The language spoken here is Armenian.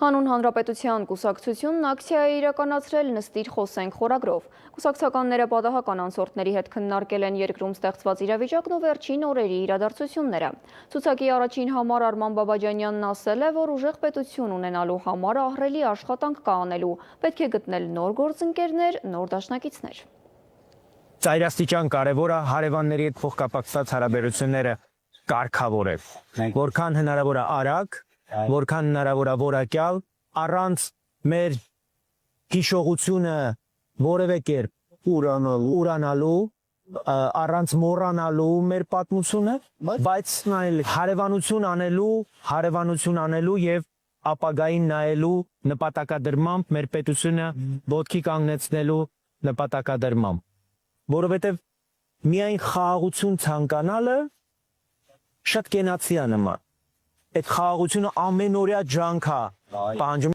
Հանուն Հանրապետության կուսակցությունն ակցիա է իրականացրել «Նստիր խոսենք» խորագրով։ Կուսակցականները պատահական անցորդների հետ քննարկել են երկրում ստեղծված իրավիճակն ու վերջին օրերի իրադարձությունները։ Ցուցակի առաջին համար Արման Բաբաջանյանն ասել է, որ ուժեղ պետություն ունենալու համար ահռելի աշխատանք կա անելու, պետք է գտնել նոր գործընկերներ, նոր դաշնակիցներ։ Ծայրաստիճան կարևոր է հարևանների հետ փոխկապակցված հարաբերությունները կարգավորել, որքան հնարավոր է արագ, որքան հնարավոր է որակյալ, առանց մեր հիշողությունը որևէ կերպ ուրանալու, առանց մոռանալու մեր պատմությունը, բայց հարևանություն անելու եւ ապագային նայելու նպատակադրմամբ մեր պետությունը ոտքի կանգնեցնելու նպատակադրմամբ, որովհետեւ միայն խաղաղություն ցանկանալը շատ կենացի է նման։ Այդ խաղաղությունը ամենօրյա ջանք է պահանջում։